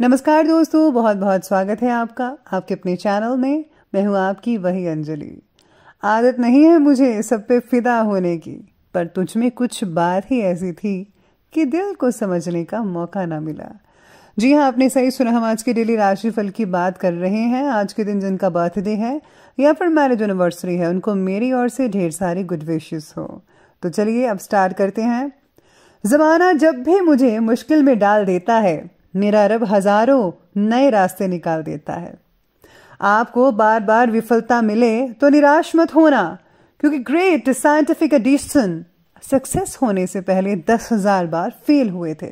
नमस्कार दोस्तों, बहुत बहुत स्वागत है आपका आपके अपने चैनल में। मैं हूं आपकी वही अंजलि। आदत नहीं है मुझे सब पे फिदा होने की, पर तुझ में कुछ बात ही ऐसी थी कि दिल को समझने का मौका ना मिला। जी हाँ, आपने सही सुना। हम आज के डेली राशिफल की बात कर रहे हैं। आज के दिन जिनका बर्थडे है या फिर मैरिज एनिवर्सरी है, उनको मेरी ओर से ढेर सारी गुड विशेस हो। तो चलिए अब स्टार्ट करते हैं। जमाना जब भी मुझे मुश्किल में डाल देता है, मेरा रब हजारों नए रास्ते निकाल देता है। आपको बार बार विफलता मिले तो निराश मत होना, क्योंकि ग्रेट साइंटिफिक एडिशन सक्सेस होने से पहले 10,000 बार फेल हुए थे।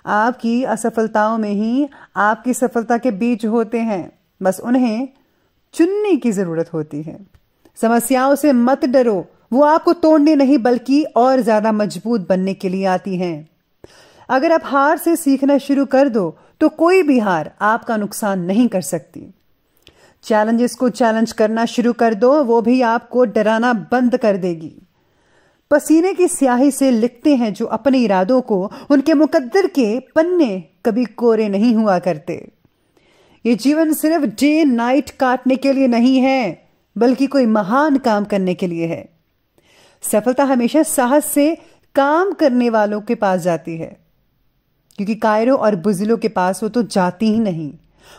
आपकी असफलताओं में ही आपकी सफलता के बीज होते हैं, बस उन्हें चुनने की जरूरत होती है। समस्याओं से मत डरो, वो आपको तोड़ने नहीं बल्कि और ज्यादा मजबूत बनने के लिए आती हैं। अगर आप हार से सीखना शुरू कर दो तो कोई भी हार आपका नुकसान नहीं कर सकती। चैलेंजेस को चैलेंज करना शुरू कर दो, वो भी आपको डराना बंद कर देगी। पसीने की स्याही से लिखते हैं जो अपने इरादों को, उनके मुकद्दर के पन्ने कभी कोरे नहीं हुआ करते। ये जीवन सिर्फ डे नाइट काटने के लिए नहीं है, बल्कि कोई महान काम करने के लिए है। सफलता हमेशा साहस से काम करने वालों के पास जाती है, क्योंकि कायरों और बुज़िलों के पास वो तो जाती ही नहीं।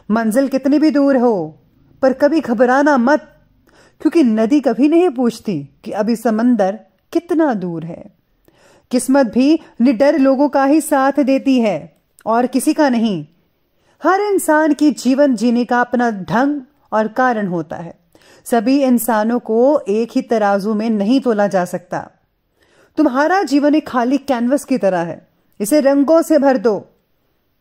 मंजिल कितनी भी दूर हो, पर कभी घबराना मत, क्योंकि नदी कभी नहीं पूछती कि अभी समंदर कितना दूर है। किस्मत भी निडर लोगों का ही साथ देती है और किसी का नहीं। हर इंसान की जीवन जीने का अपना ढंग और कारण होता है। सभी इंसानों को एक ही तराजू में नहीं तोला जा सकता। तुम्हारा जीवन एक खाली कैनवस की तरह है, इसे रंगों से भर दो।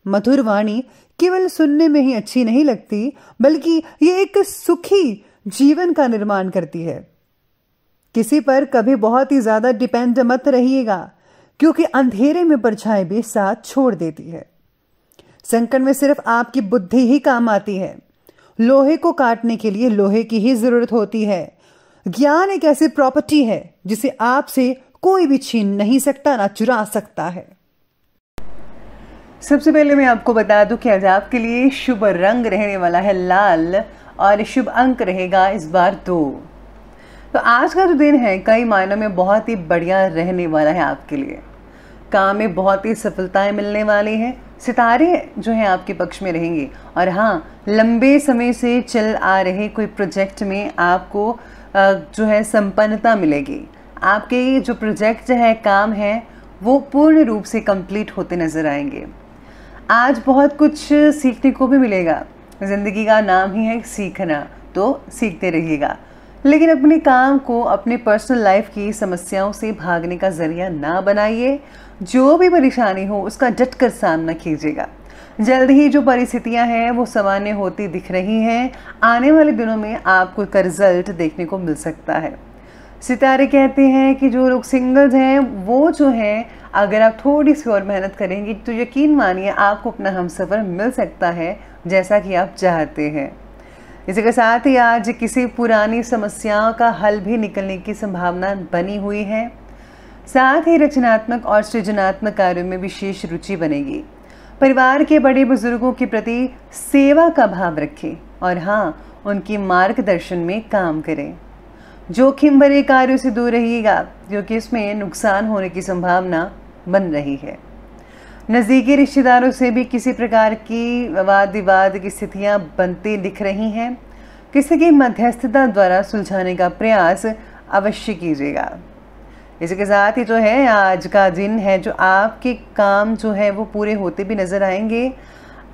मधुर वाणी केवल सुनने में ही अच्छी नहीं लगती, बल्कि ये एक सुखी जीवन का निर्माण करती है। किसी पर कभी बहुत ही ज्यादा डिपेंड मत रहिएगा, क्योंकि अंधेरे में परछाई भी साथ छोड़ देती है। संकट में सिर्फ आपकी बुद्धि ही काम आती है। लोहे को काटने के लिए लोहे की ही जरूरत होती है। ज्ञान एक ऐसी प्रॉपर्टी है जिसे आपसे कोई भी छीन नहीं सकता, ना चुरा सकता है। सबसे पहले मैं आपको बता दूं कि आज आपके लिए शुभ रंग रहने वाला है लाल और शुभ अंक रहेगा इस बार 2। तो आज का जो दिन है कई मायनों में बहुत ही बढ़िया रहने वाला है आपके लिए। काम में बहुत ही सफलताएं मिलने वाली हैं। सितारे जो हैं आपके पक्ष में रहेंगे। और हाँ, लंबे समय से चल आ रहे कोई प्रोजेक्ट में आपको जो है संपन्नता मिलेगी। आपके जो प्रोजेक्ट है, काम है, वो पूर्ण रूप से कंप्लीट होते नजर आएंगे। आज बहुत कुछ सीखने को भी मिलेगा। ज़िंदगी का नाम ही है सीखना, तो सीखते रहिएगा। लेकिन अपने काम को अपने पर्सनल लाइफ की समस्याओं से भागने का जरिया ना बनाइए। जो भी परेशानी हो उसका डटकर सामना कीजिएगा। जल्द ही जो परिस्थितियां हैं वो सामान्य होती दिख रही हैं। आने वाले दिनों में आपको इसका रिजल्ट देखने को मिल सकता है। सितारे कहते हैं कि जो लोग सिंगल्स हैं वो जो हैं, अगर आप थोड़ी सी और मेहनत करेंगे तो यकीन मानिए आपको अपना हमसफर मिल सकता है, जैसा कि आप चाहते हैं। इसी के साथ ही आज किसी पुरानी समस्याओं का हल भी निकलने की संभावना बनी हुई है। साथ ही रचनात्मक और सृजनात्मक कार्यों में विशेष रुचि बनेगी। परिवार के बड़े बुजुर्गों के प्रति सेवा का भाव रखें और हाँ, उनकी मार्गदर्शन में काम करें। जोखिम भरे कार्यों से दूर रहिएगा, क्योंकि इसमें नुकसान होने की संभावना बन रही है। नज़दीकी रिश्तेदारों से भी किसी प्रकार की वाद विवाद की स्थितियां बनती दिख रही हैं। किसी की मध्यस्थता द्वारा सुलझाने का प्रयास अवश्य कीजिएगा। इसी के साथ ही जो है आज का दिन है जो आपके काम जो है वो पूरे होते भी नज़र आएंगे।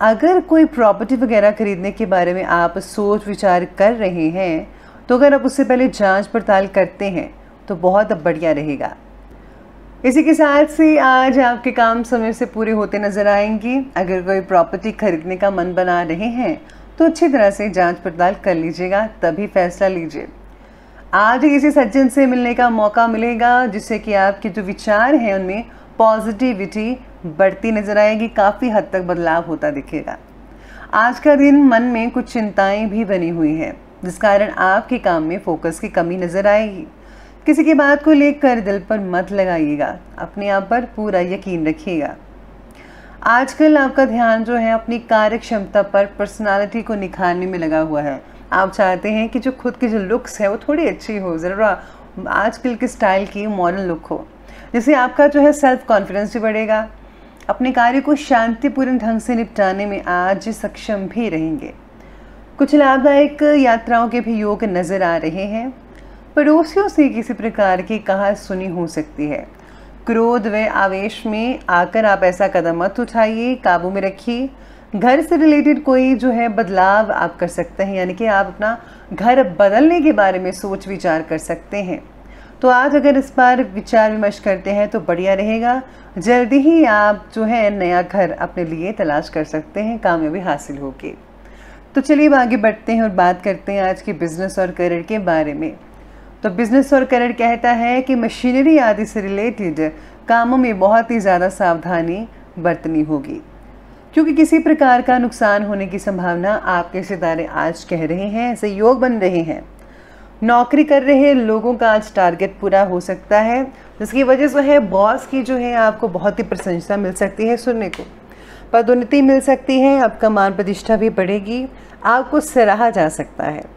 अगर कोई प्रॉपर्टी वगैरह खरीदने के बारे में आप सोच विचार कर रहे हैं, तो अगर आप उससे पहले जांच पड़ताल करते हैं तो बहुत बढ़िया रहेगा। इसी के साथ से आज आपके काम समय से पूरे होते नजर आएंगे। अगर कोई प्रॉपर्टी खरीदने का मन बना रहे हैं तो अच्छी तरह से जांच पड़ताल कर लीजिएगा, तभी फैसला लीजिए। आज किसी सज्जन से मिलने का मौका मिलेगा, जिससे कि आपके जो विचार हैं उनमें पॉजिटिविटी बढ़ती नजर आएगी। काफ़ी हद तक बदलाव होता दिखेगा। आज का दिन मन में कुछ चिंताएं भी बनी हुई हैं, जिस कारण आपके काम में फोकस की कमी नजर आएगी। किसी की बात को लेकर दिल पर मत लगाइएगा, अपने आप पर पूरा यकीन रखिएगा। आजकल आपका ध्यान जो है अपनी कार्य क्षमता पर, पर्सनालिटी को निखारने में लगा हुआ है। आप चाहते हैं कि जो खुद की जो लुक्स है वो थोड़ी अच्छी हो, ज़रा आजकल के स्टाइल की मॉडर्न लुक हो, जिससे आपका जो है सेल्फ कॉन्फिडेंस भी बढ़ेगा। अपने कार्य को शांतिपूर्ण ढंग से निपटाने में आज सक्षम भी रहेंगे। कुछ लाभदायक यात्राओं के भी योग नज़र आ रहे हैं। पड़ोसियों से किसी प्रकार की कहा सुनी हो सकती है। क्रोध व आवेश में आकर आप ऐसा कदम मत उठाइए, काबू में रखिए। घर से रिलेटेड कोई जो है बदलाव आप कर सकते हैं, यानी कि आप अपना घर बदलने के बारे में सोच विचार कर सकते हैं। तो आज अगर इस बार विचार विमर्श करते हैं तो बढ़िया रहेगा। जल्दी ही आप जो है नया घर अपने लिए तलाश कर सकते हैं, कामयाबी हासिल होगी। तो चलिए आगे बढ़ते हैं और बात करते हैं आज के बिजनेस और करियर के बारे में। तो बिजनेस और करियर कहता है कि मशीनरी आदि से रिलेटेड कामों में बहुत ही ज़्यादा सावधानी बरतनी होगी, क्योंकि किसी प्रकार का नुकसान होने की संभावना आपके सितारे आज कह रहे हैं, ऐसे योग बन रहे हैं। नौकरी कर रहे लोगों का आज टारगेट पूरा हो सकता है, जिसकी वजह से है बॉस की जो है आपको बहुत ही प्रशंसा मिल सकती है सुनने को, पदोन्नति मिल सकती है, आपका मान प्रतिष्ठा भी बढ़ेगी, आपको सराहा जा सकता है।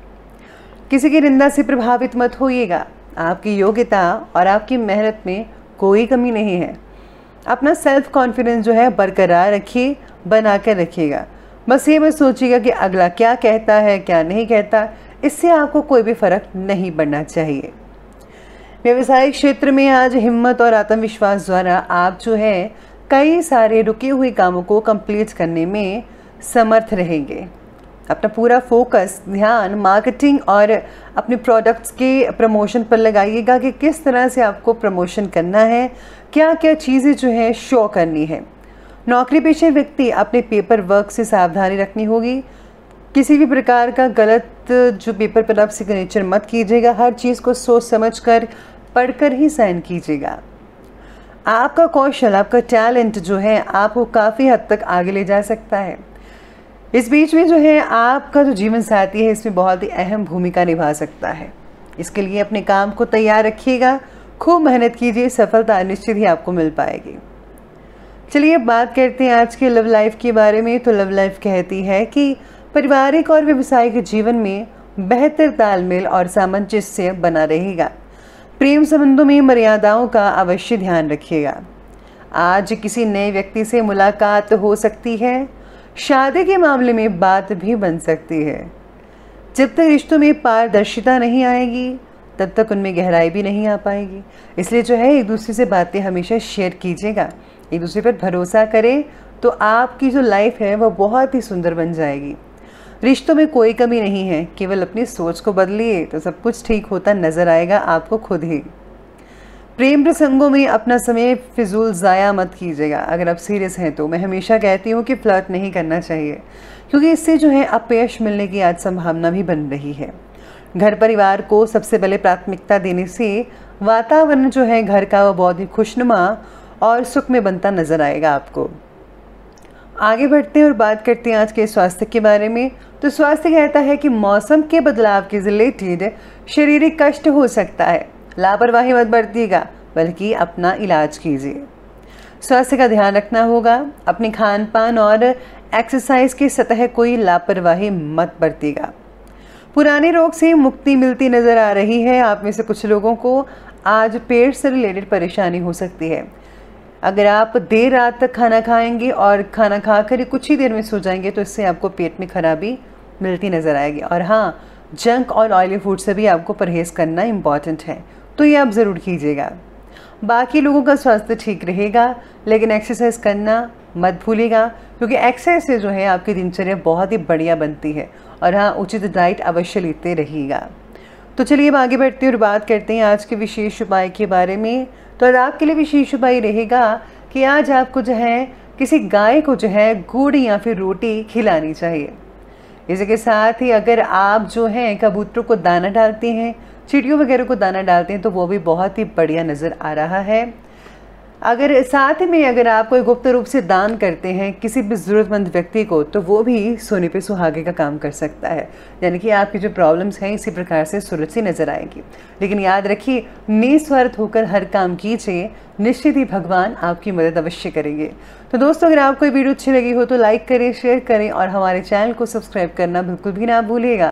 किसी की निंदा से प्रभावित मत होइएगा। आपकी योग्यता और आपकी मेहनत में कोई कमी नहीं है। अपना सेल्फ कॉन्फिडेंस जो है बरकरार रखिए, बना कर रखिएगा। बस ये मत सोचिएगा कि अगला क्या कहता है क्या नहीं कहता, इससे आपको कोई भी फर्क नहीं पड़ना चाहिए। व्यवसायिक क्षेत्र में आज हिम्मत और आत्मविश्वास द्वारा आप जो है कई सारे रुके हुए कामों को कंप्लीट करने में समर्थ रहेंगे। अपना पूरा फोकस, ध्यान मार्केटिंग और अपने प्रोडक्ट्स के प्रमोशन पर लगाइएगा कि किस तरह से आपको प्रमोशन करना है, क्या क्या चीज़ें जो है शो करनी है। नौकरी पेशे व्यक्ति अपने पेपर वर्क से सावधानी रखनी होगी। किसी भी प्रकार का गलत जो पेपर पर आप सिग्नेचर मत कीजिएगा। हर चीज़ को सोच समझ कर पढ़कर ही साइन कीजिएगा। आपका कौशल, आपका टैलेंट जो है आपको काफ़ी हद तक आगे ले जा सकता है। इस बीच में जो है आपका जो जीवन साथी है इसमें बहुत ही अहम भूमिका निभा सकता है। इसके लिए अपने काम को तैयार रखिएगा, खूब मेहनत कीजिए, सफलता निश्चित ही आपको मिल पाएगी। चलिए बात करते हैं आज के लव लाइफ के बारे में। तो लव लाइफ कहती है कि पारिवारिक और व्यावसायिक जीवन में बेहतर तालमेल और सामंजस्य बना रहेगा। प्रेम संबंधों में मर्यादाओं का अवश्य ध्यान रखिएगा। आज किसी नए व्यक्ति से मुलाकात हो सकती है। शादी के मामले में बात भी बन सकती है। जब तक रिश्तों में पारदर्शिता नहीं आएगी तब तक उनमें गहराई भी नहीं आ पाएगी। इसलिए जो है एक दूसरे से बातें हमेशा शेयर कीजिएगा, एक दूसरे पर भरोसा करें तो आपकी जो लाइफ है वह बहुत ही सुंदर बन जाएगी। रिश्तों में कोई कमी नहीं है, केवल अपनी सोच को बदलिए तो सब कुछ ठीक होता नजर आएगा आपको खुद ही। प्रेम प्रसंगों में अपना समय फिजूल ज़ाया मत कीजिएगा। अगर आप सीरियस हैं तो मैं हमेशा कहती हूँ कि फ्लर्ट नहीं करना चाहिए, क्योंकि इससे जो है अपयश मिलने की आज संभावना भी बन रही है। घर परिवार को सबसे पहले प्राथमिकता देने से वातावरण जो है घर का वो बहुत ही खुशनुमा और सुख में बनता नजर आएगा आपको। आगे बढ़ते हैं और बात करते हैं आज के स्वास्थ्य के बारे में। तो स्वास्थ्य कहता है कि मौसम के बदलाव के रिलेटेड शारीरिक कष्ट हो सकता है। लापरवाही मत बरतिएगा, बल्कि अपना इलाज कीजिए। स्वास्थ्य का ध्यान रखना होगा। अपने खान पान और एक्सरसाइज की सतह कोई लापरवाही मत बरतिएगा। पुराने रोग से मुक्ति मिलती नज़र आ रही है। आप में से कुछ लोगों को आज पेट से रिलेटेड परेशानी हो सकती है। अगर आप देर रात तक खाना खाएंगे और खाना खाकर कुछ ही देर में सो जाएंगे तो इससे आपको पेट में खराबी मिलती नज़र आएगी। और हाँ, जंक और ऑयली फूड से भी आपको परहेज़ करना इम्पॉर्टेंट है, तो ये आप ज़रूर कीजिएगा। बाकी लोगों का स्वास्थ्य ठीक रहेगा, लेकिन एक्सरसाइज करना मत भूलिएगा, क्योंकि एक्सरसाइज से जो है आपकी दिनचर्या बहुत ही बढ़िया बनती है। और हाँ, उचित डाइट अवश्य लेते रहिएगा। तो चलिए अब आगे बढ़ते हैं और बात करते हैं आज के विशेष उपाय के बारे में। तो आज आपके लिए विशेष उपाय रहेगा कि आज आपको जो है किसी गाय को जो है गुड़ या फिर रोटी खिलानी चाहिए। इसके साथ ही अगर आप जो हैं कबूतरों को दाना डालते हैं, चिड़ियों वगैरह को दाना डालते हैं, तो वो भी बहुत ही बढ़िया नज़र आ रहा है। अगर साथ में अगर आप कोई गुप्त रूप से दान करते हैं किसी भी ज़रूरतमंद व्यक्ति को, तो वो भी सोने पे सुहागे का काम कर सकता है। यानी कि आपकी जो प्रॉब्लम्स हैं इसी प्रकार से सुलझती नजर आएंगी। लेकिन याद रखिए, निस्वार्थ होकर हर काम कीजिए, निश्चित ही भगवान आपकी मदद अवश्य करेंगे। तो दोस्तों, अगर आपको वीडियो अच्छी लगी हो तो लाइक करें, शेयर करें और हमारे चैनल को सब्सक्राइब करना बिल्कुल भी ना भूलिएगा।